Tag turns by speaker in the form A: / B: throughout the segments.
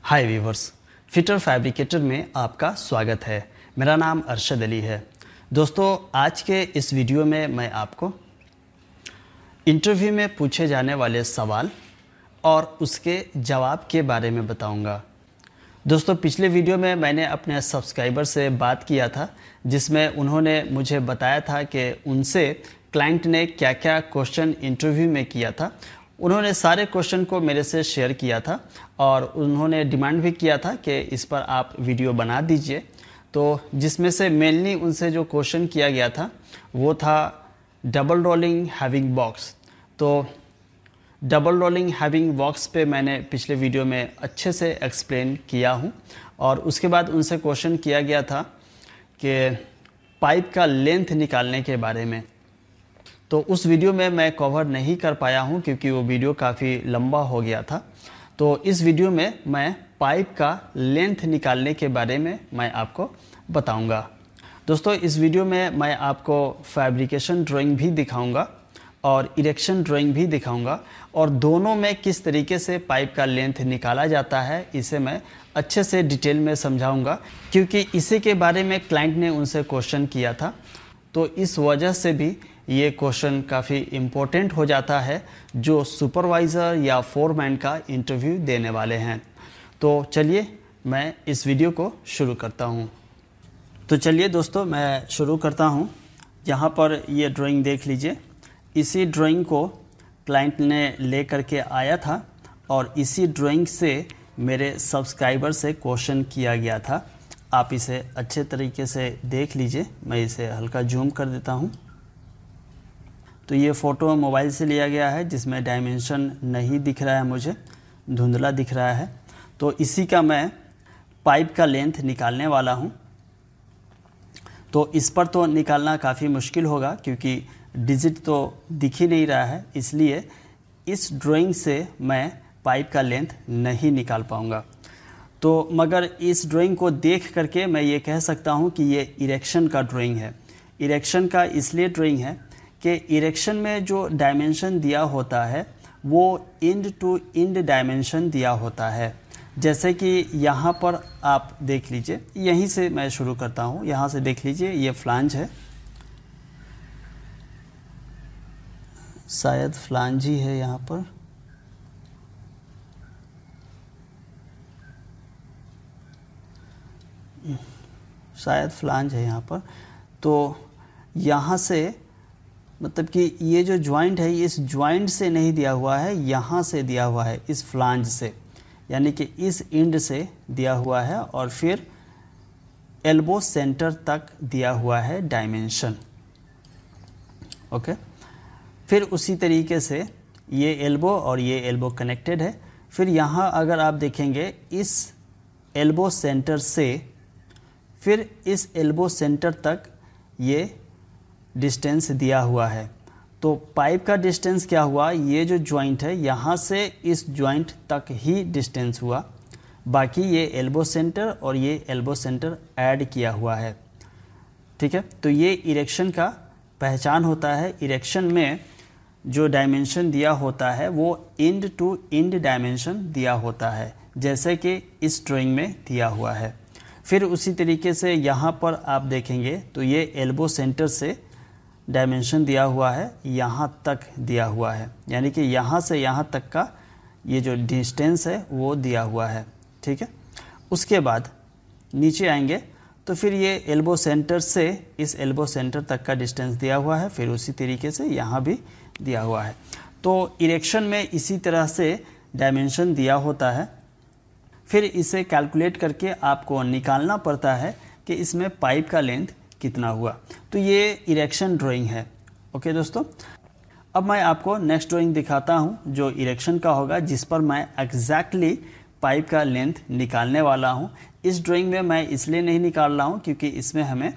A: हाय viewers, fitter fabricator में आपका स्वागत है। मेरा नाम अरशद अली है। दोस्तों, आज के इस वीडियो में मैं आपको इंटरव्यू में पूछे जाने वाले सवाल और उसके जवाब के बारे में बताऊंगा। दोस्तों, पिछले वीडियो में मैंने अपने सब्सक्राइबर से बात किया था, जिसमें उन्होंने मुझे बताया था कि उनसे क्लाइंट ने क्या क्या क्वेश्चन इंटरव्यू में किया था। उन्होंने सारे क्वेश्चन को मेरे से शेयर किया था और उन्होंने डिमांड भी किया था कि इस पर आप वीडियो बना दीजिए। तो जिसमें से मेनली उनसे जो क्वेश्चन किया गया था वो था डबल रोलिंग हैविंग बॉक्स। तो डबल रोलिंग हैविंग बॉक्स पे मैंने पिछले वीडियो में अच्छे से एक्सप्लेन किया हूँ। और उसके बाद उनसे क्वेश्चन किया गया था कि पाइप का लेंथ निकालने के बारे में। तो उस वीडियो में मैं कवर नहीं कर पाया हूँ क्योंकि वो वीडियो काफ़ी लंबा हो गया था। तो इस वीडियो में मैं पाइप का लेंथ निकालने के बारे में मैं आपको बताऊंगा। दोस्तों, इस वीडियो में मैं आपको फैब्रिकेशन ड्राइंग भी दिखाऊंगा और इरेक्शन ड्राइंग भी दिखाऊंगा, और दोनों में किस तरीके से पाइप का लेंथ निकाला जाता है इसे मैं अच्छे से डिटेल में समझाऊंगा, क्योंकि इसी के बारे में क्लाइंट ने उनसे क्वेश्चन किया था। तो इस वजह से भी ये क्वेश्चन काफ़ी इम्पोर्टेंट हो जाता है जो सुपरवाइज़र या फोरमैन का इंटरव्यू देने वाले हैं। तो चलिए मैं इस वीडियो को शुरू करता हूँ। तो चलिए दोस्तों, मैं शुरू करता हूँ। यहाँ पर ये ड्राइंग देख लीजिए। इसी ड्राइंग को क्लाइंट ने ले करके आया था और इसी ड्राइंग से मेरे सब्सक्राइबर से क्वेश्चन किया गया था। आप इसे अच्छे तरीके से देख लीजिए। मैं इसे हल्का जूम कर देता हूँ। तो ये फ़ोटो मोबाइल से लिया गया है जिसमें डायमेंशन नहीं दिख रहा है, मुझे धुंधला दिख रहा है। तो इसी का मैं पाइप का लेंथ निकालने वाला हूँ। तो इस पर तो निकालना काफ़ी मुश्किल होगा क्योंकि डिजिट तो दिख ही नहीं रहा है, इसलिए इस ड्राइंग से मैं पाइप का लेंथ नहीं निकाल पाऊँगा। तो मगर इस ड्राइंग को देख करके मैं ये कह सकता हूँ कि ये इरेक्शन का ड्राइंग है। इरेक्शन का इसलिए ड्राइंग है कि इरेक्शन में जो डायमेंशन दिया होता है वो इंड टू इंड डायमेंशन दिया होता है। जैसे कि यहाँ पर आप देख लीजिए, यहीं से मैं शुरू करता हूँ। यहाँ से देख लीजिए, ये फ्लांज है, शायद फ्लांज ही है यहाँ पर। शायद फ्लांज है यहाँ पर। तो यहाँ से मतलब कि ये जो जॉइंट है, इस जॉइंट से नहीं दिया हुआ है, यहाँ से दिया हुआ है, इस फ्लांज से, यानी कि इस एंड से दिया हुआ है और फिर एल्बो सेंटर तक दिया हुआ है डायमेंशन। ओके, फिर उसी तरीके से ये एल्बो और ये एल्बो कनेक्टेड है। फिर यहाँ अगर आप देखेंगे, इस एल्बो सेंटर से फिर इस एल्बो सेंटर तक ये डिस्टेंस दिया हुआ है। तो पाइप का डिस्टेंस क्या हुआ, ये जो जॉइंट है यहाँ से इस जॉइंट तक ही डिस्टेंस हुआ, बाकी ये एल्बो सेंटर और ये एल्बो सेंटर ऐड किया हुआ है। ठीक है, तो ये इरेक्शन का पहचान होता है। इरेक्शन में जो डायमेंशन दिया होता है वो इंड टू इंड डायमेंशन दिया होता है, जैसे कि इस ड्राइंग में दिया हुआ है। फिर उसी तरीके से यहाँ पर आप देखेंगे तो ये एल्बो सेंटर से डायमेंशन दिया हुआ है, यहाँ तक दिया हुआ है, यानी कि यहाँ से यहाँ तक का ये जो डिस्टेंस है वो दिया हुआ है। ठीक है, उसके बाद नीचे आएंगे तो फिर ये एल्बो सेंटर से इस एल्बो सेंटर तक का डिस्टेंस दिया हुआ है, फिर उसी तरीके से यहाँ भी दिया हुआ है। तो इरेक्शन में इसी तरह से डायमेंशन दिया होता है। फिर इसे कैलकुलेट करके आपको निकालना पड़ता है कि इसमें पाइप का लेंथ कितना हुआ। तो ये इरेक्शन ड्राइंग है। ओके दोस्तों, अब मैं आपको नेक्स्ट ड्राइंग दिखाता हूँ जो इरेक्शन का होगा, जिस पर मैं एग्जैक्टली पाइप का लेंथ निकालने वाला हूँ। इस ड्राइंग में मैं इसलिए नहीं निकाल रहा हूँ क्योंकि इसमें हमें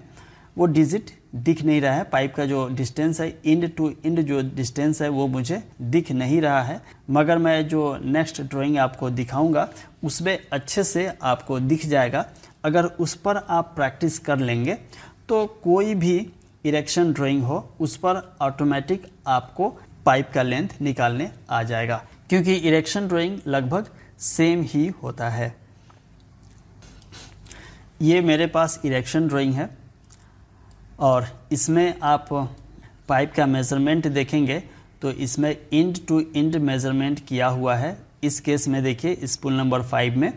A: वो डिजिट दिख नहीं रहा है। पाइप का जो डिस्टेंस है, इंड टू इंड जो डिस्टेंस है, वो मुझे दिख नहीं रहा है। मगर मैं जो नेक्स्ट ड्राइंग आपको दिखाऊंगा उसमें अच्छे से आपको दिख जाएगा। अगर उस पर आप प्रैक्टिस कर लेंगे तो कोई भी इरेक्शन ड्राइंग हो उस पर ऑटोमेटिक आपको पाइप का लेंथ निकालने आ जाएगा, क्योंकि इरेक्शन ड्राइंग लगभग सेम ही होता है। ये मेरे पास इरेक्शन ड्राइंग है और इसमें आप पाइप का मेज़रमेंट देखेंगे तो इसमें इंड टू इंड मेज़रमेंट किया हुआ है। इस केस में देखिए स्पूल नंबर 5 में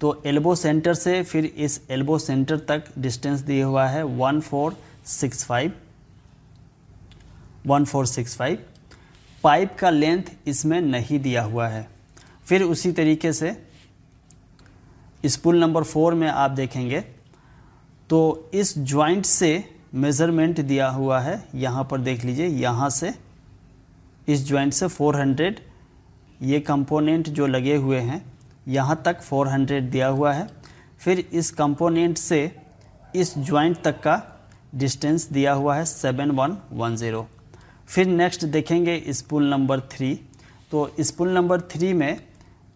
A: तो एल्बो सेंटर से फिर इस एल्बो सेंटर तक डिस्टेंस दिया हुआ है 1465। पाइप का लेंथ इसमें नहीं दिया हुआ है। फिर उसी तरीके से स्पूल नंबर 4 में आप देखेंगे तो इस जॉइंट से मेज़रमेंट दिया हुआ है। यहाँ पर देख लीजिए, यहाँ से इस जॉइंट से 400 ये कंपोनेंट जो लगे हुए हैं यहाँ तक 400 दिया हुआ है। फिर इस कंपोनेंट से इस जॉइंट तक का डिस्टेंस दिया हुआ है 7110। फिर नेक्स्ट देखेंगे स्पूल नंबर 3। तो स्पूल नंबर 3 में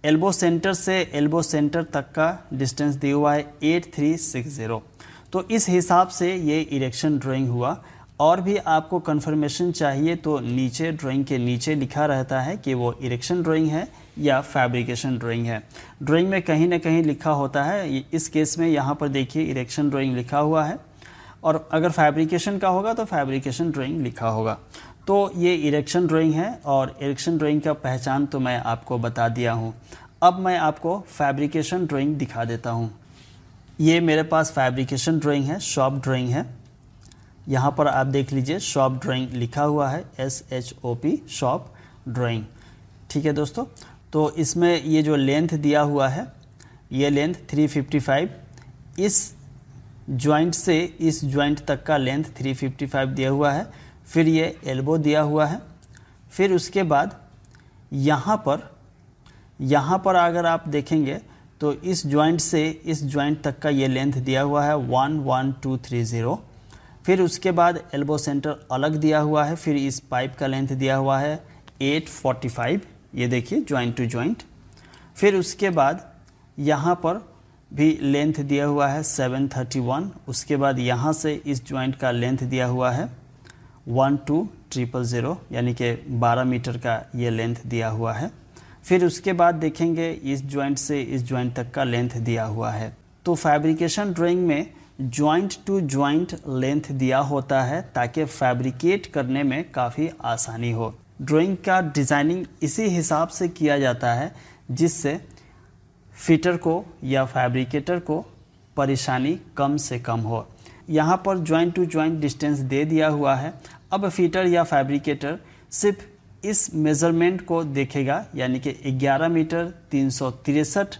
A: एल्बो सेंटर से एल्बो सेंटर तक का डिस्टेंस दिया हुआ है 8360। तो इस हिसाब से ये इरेक्शन ड्राइंग हुआ। और भी आपको कंफर्मेशन चाहिए तो नीचे ड्राइंग के नीचे लिखा रहता है कि वो इरेक्शन ड्राइंग है या फैब्रिकेशन ड्राइंग है। ड्राइंग में कहीं ना कहीं लिखा होता है। इस केस में यहाँ पर देखिए इरेक्शन ड्राइंग लिखा हुआ है और अगर फैब्रिकेशन का होगा तो फैब्रिकेशन ड्राइंग लिखा होगा। तो ये इरेक्शन ड्राइंग है और इरेक्शन ड्राइंग का पहचान तो मैं आपको बता दिया हूँ। अब मैं आपको फैब्रिकेशन ड्राइंग दिखा देता हूँ। ये मेरे पास फैब्रिकेशन ड्राइंग है, शॉप ड्राइंग है। यहाँ पर आप देख लीजिए शॉप ड्राइंग लिखा हुआ है, SHOP शॉप ड्राइंग। ठीक है दोस्तों, तो इसमें ये जो लेंथ दिया हुआ है ये लेंथ 355, इस जॉइंट से इस जॉइंट तक का लेंथ 355 दिया हुआ है। फिर ये एल्बो दिया हुआ है। फिर उसके बाद यहाँ पर अगर आप देखेंगे तो इस जॉइंट से इस जॉइंट तक का ये लेंथ दिया हुआ है 11230। फिर उसके बाद एल्बो सेंटर अलग दिया हुआ है। फिर इस पाइप का लेंथ दिया हुआ है 845, ये देखिए जॉइंट टू जॉइंट। फिर उसके बाद यहाँ पर भी लेंथ दिया हुआ है 731। उसके बाद यहाँ से इस जॉइंट का लेंथ दिया हुआ है 12000 यानी कि 12 मीटर का ये लेंथ दिया हुआ है। फिर उसके बाद देखेंगे इस जॉइंट से इस जॉइंट तक का लेंथ दिया हुआ है। तो फैब्रिकेशन ड्राइंग में जॉइंट टू जॉइंट लेंथ दिया होता है ताकि फैब्रिकेट करने में काफ़ी आसानी हो। ड्राइंग का डिज़ाइनिंग इसी हिसाब से किया जाता है जिससे फिटर को या फैब्रिकेटर को परेशानी कम से कम हो। यहाँ पर जॉइंट टू जॉइंट डिस्टेंस दे दिया हुआ है। अब फिटर या फैब्रिकेटर सिर्फ इस मेज़रमेंट को देखेगा, यानी कि 11 मीटर 363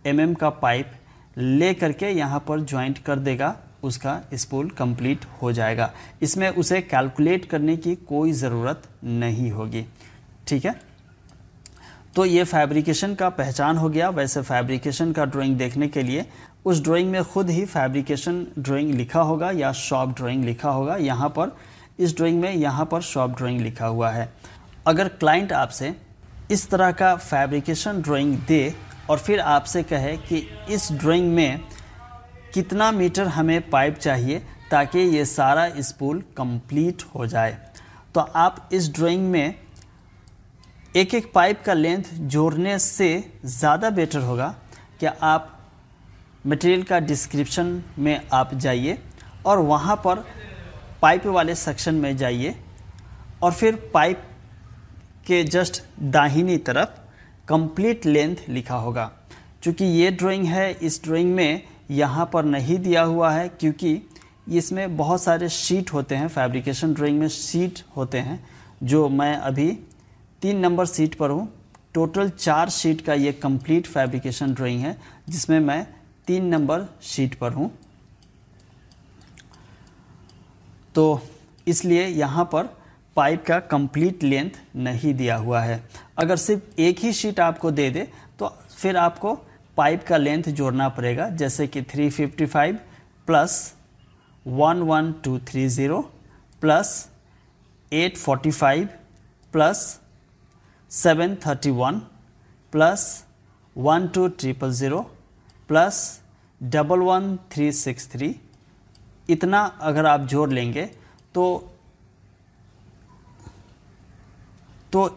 A: mm का पाइप ले करके यहाँ पर जॉइंट कर देगा, उसका स्पूल कंप्लीट हो जाएगा। इसमें उसे कैलकुलेट करने की कोई ज़रूरत नहीं होगी। ठीक है, तो ये फैब्रिकेशन का पहचान हो गया। वैसे फैब्रिकेशन का ड्राइंग देखने के लिए उस ड्राइंग में खुद ही फैब्रिकेशन ड्राइंग लिखा होगा या शॉप ड्राइंग लिखा होगा। यहाँ पर इस ड्राइंग में यहाँ पर शॉप ड्राइंग लिखा हुआ है। अगर क्लाइंट आपसे इस तरह का फैब्रिकेशन ड्राइंग दे और फिर आपसे कहे कि इस ड्राइंग में कितना मीटर हमें पाइप चाहिए ताकि ये सारा स्पूल कंप्लीट हो जाए, तो आप इस ड्राइंग में एक एक पाइप का लेंथ जोड़ने से ज़्यादा बेटर होगा कि आप मटेरियल का डिस्क्रिप्शन में आप जाइए और वहाँ पर पाइप वाले सेक्शन में जाइए और फिर पाइप के जस्ट दाहिनी तरफ कंप्लीट लेंथ लिखा होगा। क्योंकि ये ड्राइंग है, इस ड्राइंग में यहाँ पर नहीं दिया हुआ है क्योंकि इसमें बहुत सारे शीट होते हैं। फैब्रिकेशन ड्राइंग में शीट होते हैं, जो मैं अभी 3 नंबर शीट पर हूँ। टोटल 4 शीट का ये कंप्लीट फैब्रिकेशन ड्राइंग है जिसमें मैं 3 नंबर शीट पर हूँ। तो इसलिए यहाँ पर पाइप का कंप्लीट लेंथ नहीं दिया हुआ है। अगर सिर्फ एक ही शीट आपको दे दे तो फिर आपको पाइप का लेंथ जोड़ना पड़ेगा, जैसे कि 355 plus 11230 plus 845 plus 731 plus 12000 plus 11363। इतना अगर आप जोड़ लेंगे तो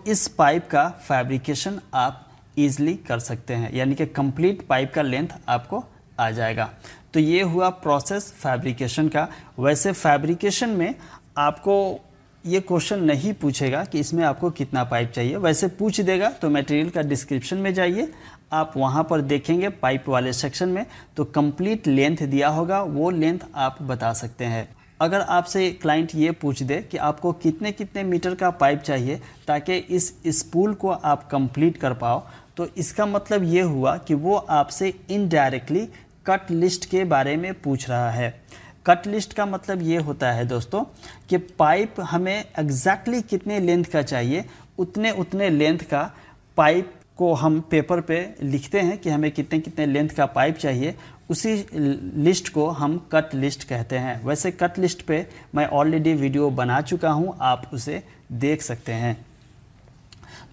A: इस पाइप का फैब्रिकेशन आप इजीली कर सकते हैं, यानी कि कंप्लीट पाइप का लेंथ आपको आ जाएगा। तो ये हुआ प्रोसेस फैब्रिकेशन का। वैसे फैब्रिकेशन में आपको ये क्वेश्चन नहीं पूछेगा कि इसमें आपको कितना पाइप चाहिए, वैसे पूछ देगा तो मटेरियल का डिस्क्रिप्शन में जाइए, आप वहाँ पर देखेंगे पाइप वाले सेक्शन में तो कंप्लीट लेंथ दिया होगा, वो लेंथ आप बता सकते हैं। अगर आपसे क्लाइंट ये पूछ दे कि आपको कितने कितने मीटर का पाइप चाहिए ताकि इस स्पूल को आप कंप्लीट कर पाओ, तो इसका मतलब ये हुआ कि वो आपसे इनडायरेक्टली कट लिस्ट के बारे में पूछ रहा है। कट लिस्ट का मतलब ये होता है दोस्तों कि पाइप हमें एग्जैक्टली कितने लेंथ का चाहिए, उतने लेंथ का पाइप को हम पेपर पे लिखते हैं कि हमें कितने कितने लेंथ का पाइप चाहिए, उसी लिस्ट को हम कट लिस्ट कहते हैं। वैसे कट लिस्ट पे मैं ऑलरेडी वीडियो बना चुका हूँ, आप उसे देख सकते हैं।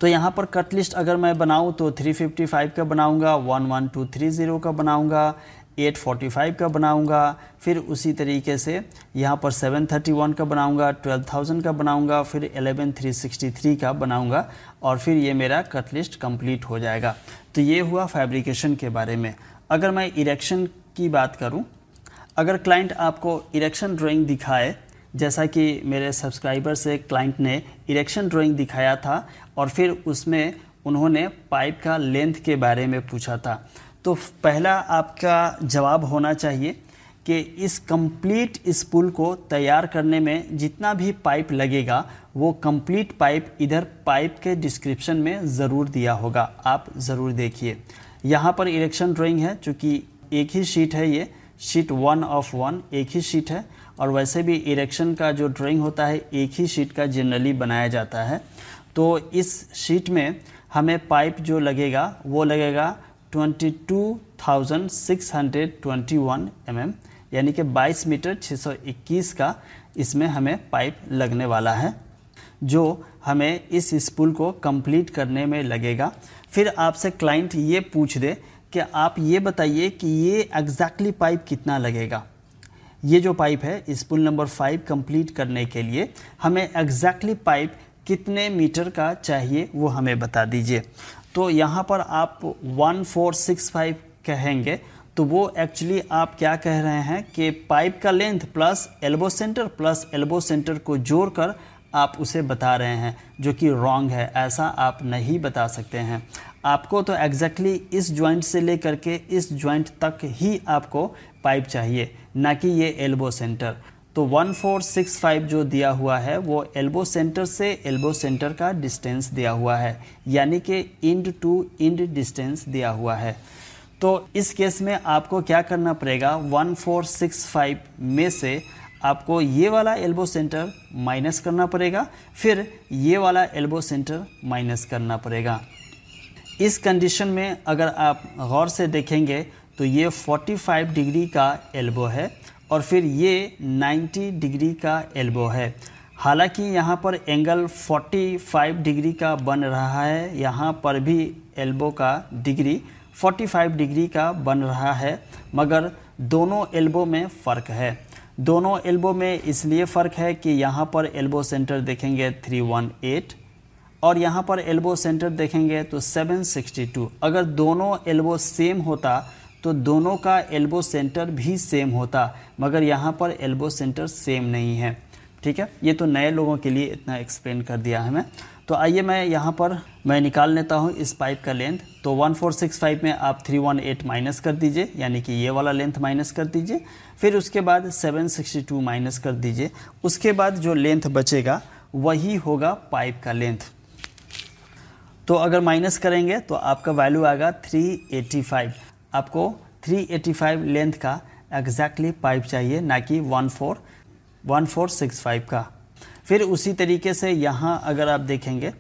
A: तो यहाँ पर कट लिस्ट अगर मैं बनाऊँ तो 355 का बनाऊँगा, 11230 का बनाऊँगा, 845 का बनाऊंगा, फिर उसी तरीके से यहाँ पर 731 का बनाऊंगा, 12,000 का बनाऊंगा, फिर 11,363 का बनाऊंगा और फिर ये मेरा कट लिस्ट कंप्लीट हो जाएगा। तो ये हुआ फैब्रिकेशन के बारे में। अगर मैं इरेक्शन की बात करूं, अगर क्लाइंट आपको इरेक्शन ड्राइंग दिखाए, जैसा कि मेरे सब्सक्राइबर से क्लाइंट ने इरेक्शन ड्राइंग दिखाया था और फिर उसमें उन्होंने पाइप का लेंथ के बारे में पूछा था, तो पहला आपका जवाब होना चाहिए कि इस कंप्लीट स्पूल को तैयार करने में जितना भी पाइप लगेगा वो कंप्लीट पाइप इधर पाइप के डिस्क्रिप्शन में ज़रूर दिया होगा, आप ज़रूर देखिए। यहाँ पर इरेक्शन ड्राइंग है, चूँकि एक ही शीट है, ये शीट 1 ऑफ 1 एक ही शीट है और वैसे भी इरेक्शन का जो ड्राइंग होता है एक ही शीट का जनरली बनाया जाता है। तो इस शीट में हमें पाइप जो लगेगा वो लगेगा 22,621 mm, यानी कि 22 मीटर 621 का इसमें हमें पाइप लगने वाला है, जो हमें इस स्पूल को कंप्लीट करने में लगेगा। फिर आपसे क्लाइंट ये पूछ दे कि आप ये बताइए कि ये एग्जैक्टली पाइप कितना लगेगा। ये जो पाइप है स्पूल नंबर 5 कंप्लीट करने के लिए हमें एग्जैक्टली पाइप कितने मीटर का चाहिए वो हमें बता दीजिए। तो यहाँ पर आप 1465 कहेंगे तो वो एक्चुअली आप क्या कह रहे हैं कि पाइप का लेंथ प्लस एल्बो सेंटर को जोड़कर आप उसे बता रहे हैं, जो कि रॉन्ग है। ऐसा आप नहीं बता सकते हैं। आपको तो एग्जैक्टली इस जॉइंट से लेकर के इस जॉइंट तक ही आपको पाइप चाहिए, ना कि ये एल्बो सेंटर। तो 1465 जो दिया हुआ है वो एल्बो सेंटर से एल्बो सेंटर का डिस्टेंस दिया हुआ है, यानी कि इंड टू इंड डिस्टेंस दिया हुआ है। तो इस केस में आपको क्या करना पड़ेगा, 1465 में से आपको ये वाला एल्बो सेंटर माइनस करना पड़ेगा, फिर ये वाला एल्बो सेंटर माइनस करना पड़ेगा। इस कंडीशन में अगर आप गौर से देखेंगे तो ये 45 डिग्री का एल्बो है और फिर ये 90 डिग्री का एल्बो है। हालांकि यहाँ पर एंगल 45 डिग्री का बन रहा है, यहाँ पर भी एल्बो का डिग्री 45 डिग्री का बन रहा है, मगर दोनों एल्बो में फ़र्क है। दोनों एल्बो में इसलिए फ़र्क है कि यहाँ पर एल्बो सेंटर देखेंगे 318 और यहाँ पर एल्बो सेंटर देखेंगे तो 762। अगर दोनों एल्बो सेम होता तो दोनों का एल्बो सेंटर भी सेम होता, मगर यहाँ पर एल्बो सेंटर सेम नहीं है। ठीक है, ये तो नए लोगों के लिए इतना एक्सप्लेन कर दिया है मैं। तो आइए मैं यहाँ पर निकाल लेता हूँ इस पाइप का लेंथ। तो 1465 में आप 318 माइनस कर दीजिए, यानी कि ये वाला लेंथ माइनस कर दीजिए, फिर उसके बाद 762 माइनस कर दीजिए। उसके बाद जो लेंथ बचेगा वही होगा पाइप का लेंथ। तो अगर माइनस करेंगे तो आपका वैल्यू आएगा 385। आपको 385 लेंथ का एग्जैक्टली पाइप चाहिए, ना कि 1465 का। फिर उसी तरीके से यहाँ अगर आप देखेंगे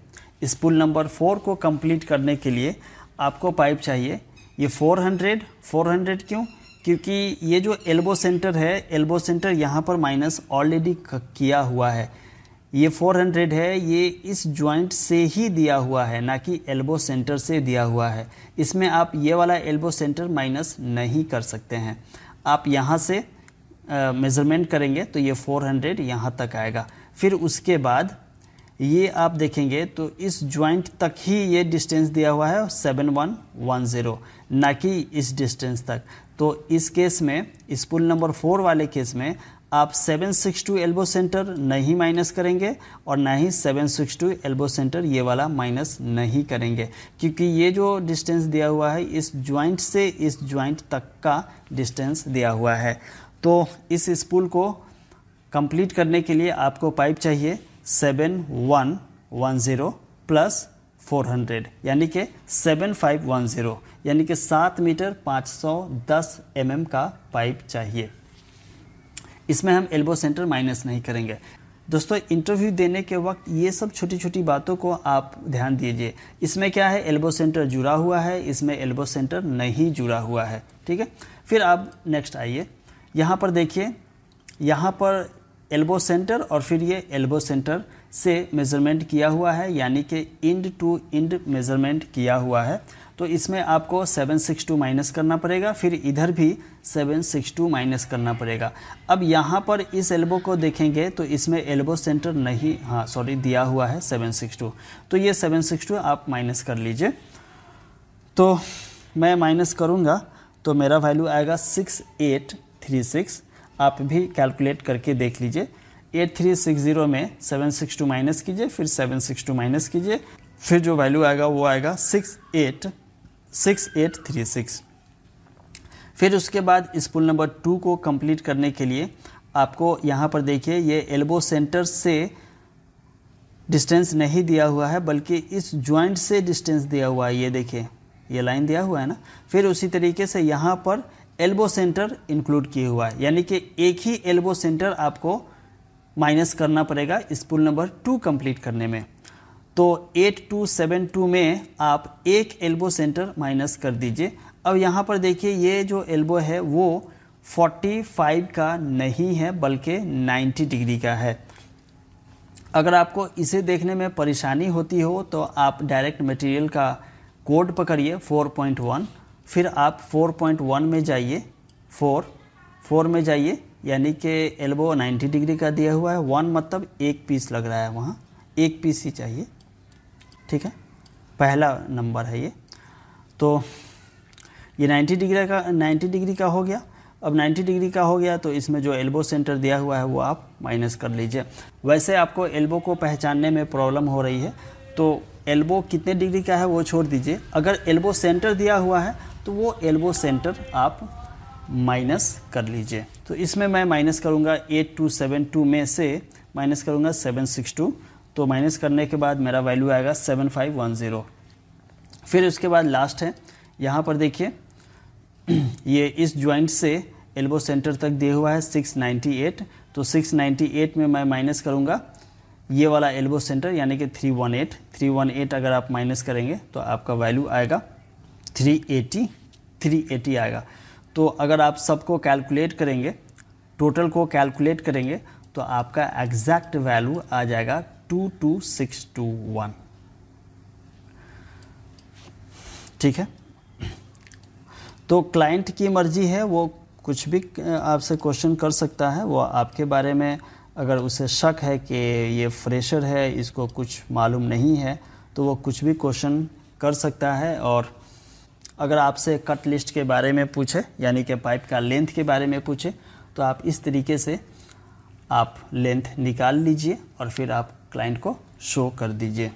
A: स्पूल नंबर 4 को कंप्लीट करने के लिए आपको पाइप चाहिए ये 400 क्यों? क्योंकि ये जो एल्बो सेंटर है, एल्बो सेंटर यहाँ पर माइनस ऑलरेडी किया हुआ है। ये 400 है, ये इस जॉइंट से ही दिया हुआ है, ना कि एल्बो सेंटर से दिया हुआ है। इसमें आप ये वाला एल्बो सेंटर माइनस नहीं कर सकते हैं। आप यहाँ से मेज़रमेंट करेंगे तो ये 400 यहाँ तक आएगा। फिर उसके बाद ये आप देखेंगे तो इस जॉइंट तक ही ये डिस्टेंस दिया हुआ है 7110, ना कि इस डिस्टेंस तक। तो इस केस में, इस पुल नंबर 4 वाले केस में आप 762 एल्बो सेंटर नहीं माइनस करेंगे और ना ही 762 एल्बो सेंटर ये वाला माइनस नहीं करेंगे, क्योंकि ये जो डिस्टेंस दिया हुआ है इस जॉइंट से इस जॉइंट तक का डिस्टेंस दिया हुआ है। तो इस स्पूल को कंप्लीट करने के लिए आपको पाइप चाहिए 7110 प्लस 400 यानी कि 7510, यानी कि 7 मीटर 510 mm का पाइप चाहिए। इसमें हम एल्बो सेंटर माइनस नहीं करेंगे। दोस्तों, इंटरव्यू देने के वक्त ये सब छोटी छोटी बातों को आप ध्यान दीजिए। इसमें क्या है, एल्बो सेंटर जुड़ा हुआ है, इसमें एल्बो सेंटर नहीं जुड़ा हुआ है। ठीक है, फिर आप नेक्स्ट आइए, यहाँ पर देखिए, यहाँ पर एल्बो सेंटर और फिर ये एल्बो सेंटर से मेज़रमेंट किया हुआ है, यानी कि इंड टू इंड मेज़रमेंट किया हुआ है। तो इसमें आपको 762 माइनस करना पड़ेगा, फिर इधर भी 762 माइनस करना पड़ेगा। अब यहाँ पर इस एल्बो को देखेंगे तो इसमें एल्बो सेंटर नहीं, हाँ सॉरी, दिया हुआ है 762, तो ये 762 आप माइनस कर लीजिए। तो मैं माइनस करूँगा तो मेरा वैल्यू आएगा 6836। आप भी कैलकुलेट करके देख लीजिए। 8360 में 762 माइनस कीजिए, फिर 762 माइनस कीजिए, फिर जो वैल्यू आएगा वो आएगा 6836। फिर उसके बाद इस पुल नंबर 2 को कंप्लीट करने के लिए आपको यहाँ पर देखिए, ये एल्बो सेंटर से डिस्टेंस नहीं दिया हुआ है, बल्कि इस जॉइंट से डिस्टेंस दिया हुआ है। ये देखिए, ये लाइन दिया हुआ है ना। फिर उसी तरीके से यहाँ पर एल्बो सेंटर इंक्लूड किया हुआ है, यानी कि एक ही एल्बो सेंटर आपको माइनस करना पड़ेगा इस पुल नंबर 2 कंप्लीट करने में। तो 8272 में आप एक एल्बो सेंटर माइनस कर दीजिए। अब यहाँ पर देखिए, ये जो एल्बो है वो 45 का नहीं है, बल्कि 90 डिग्री का है। अगर आपको इसे देखने में परेशानी होती हो तो आप डायरेक्ट मटेरियल का कोड पकड़िए 4.1, फिर आप 4.1 में जाइए, 4 में जाइए, यानी कि एल्बो 90 डिग्री का दिया हुआ है। 1 मतलब एक पीस लग रहा है, वहाँ एक पीस ही चाहिए। ठीक है, पहला नंबर है ये। तो ये 90 डिग्री का हो गया। अब 90 डिग्री का हो गया तो इसमें जो एल्बो सेंटर दिया हुआ है वो आप माइनस कर लीजिए। वैसे आपको एल्बो को पहचानने में प्रॉब्लम हो रही है तो एल्बो कितने डिग्री का है वो छोड़ दीजिए। अगर एल्बो सेंटर दिया हुआ है तो वो एल्बो सेंटर आप माइनस कर लीजिए। तो इसमें मैं माइनस करूँगा 8272 में से माइनस करूँगा 762, तो माइनस करने के बाद मेरा वैल्यू आएगा 7510। फिर उसके बाद लास्ट है, यहाँ पर देखिए, ये इस जॉइंट से एल्बो सेंटर तक दिया हुआ है 698, तो 698 में मैं माइनस करूँगा ये वाला एल्बो सेंटर, यानी कि 318 अगर आप माइनस करेंगे तो आपका वैल्यू आएगा 380 आएगा। तो अगर आप सबको कैलकुलेट करेंगे, टोटल को कैलकुलेट करेंगे, तो आपका एग्जैक्ट वैल्यू आ जाएगा 22621। ठीक है, तो क्लाइंट की मर्जी है, वो कुछ भी आपसे क्वेश्चन कर सकता है। वो आपके बारे में अगर उसे शक है कि ये फ्रेशर है, इसको कुछ मालूम नहीं है, तो वो कुछ भी क्वेश्चन कर सकता है। और अगर आपसे कट लिस्ट के बारे में पूछे, यानी कि पाइप का लेंथ के बारे में पूछे, तो आप इस तरीके से आप लेंथ निकाल लीजिए और फिर आप क्लाइंट को शो कर दीजिए।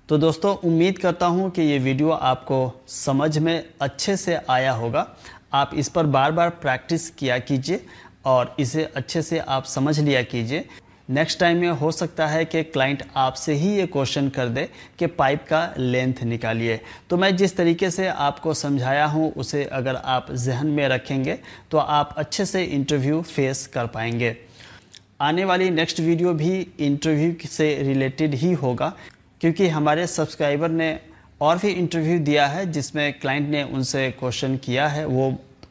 A: तो दोस्तों, उम्मीद करता हूँ कि ये वीडियो आपको समझ में अच्छे से आया होगा। आप इस पर बार बार प्रैक्टिस किया कीजिए और इसे अच्छे से आप समझ लिया कीजिए। नेक्स्ट टाइम में हो सकता है कि क्लाइंट आपसे ही ये क्वेश्चन कर दे कि पाइप का लेंथ निकालिए। तो मैं जिस तरीके से आपको समझाया हूँ उसे अगर आप जहन में रखेंगे तो आप अच्छे से इंटरव्यू फेस कर पाएंगे। आने वाली नेक्स्ट वीडियो भी इंटरव्यू से रिलेटेड ही होगा, क्योंकि हमारे सब्सक्राइबर ने और भी इंटरव्यू दिया है जिसमें क्लाइंट ने उनसे क्वेश्चन किया है,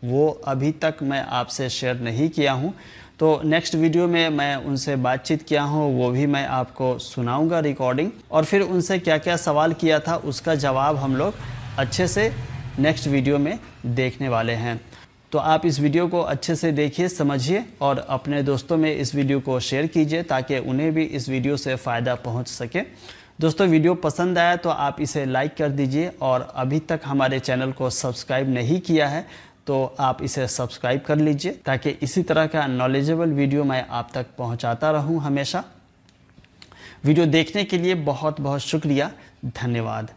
A: वो अभी तक मैं आपसे शेयर नहीं किया हूँ। तो नेक्स्ट वीडियो में मैं उनसे बातचीत किया हूँ, वो भी मैं आपको सुनाऊंगा रिकॉर्डिंग, और फिर उनसे क्या क्या सवाल किया था उसका जवाब हम लोग अच्छे से नेक्स्ट वीडियो में देखने वाले हैं। तो आप इस वीडियो को अच्छे से देखिए, समझिए और अपने दोस्तों में इस वीडियो को शेयर कीजिए ताकि उन्हें भी इस वीडियो से फ़ायदा पहुंच सके। दोस्तों, वीडियो पसंद आया तो आप इसे लाइक कर दीजिए और अभी तक हमारे चैनल को सब्सक्राइब नहीं किया है तो आप इसे सब्सक्राइब कर लीजिए ताकि इसी तरह का नॉलेजेबल वीडियो मैं आप तक पहुंचाता रहूं हमेशा। वीडियो देखने के लिए बहुत बहुत शुक्रिया, धन्यवाद।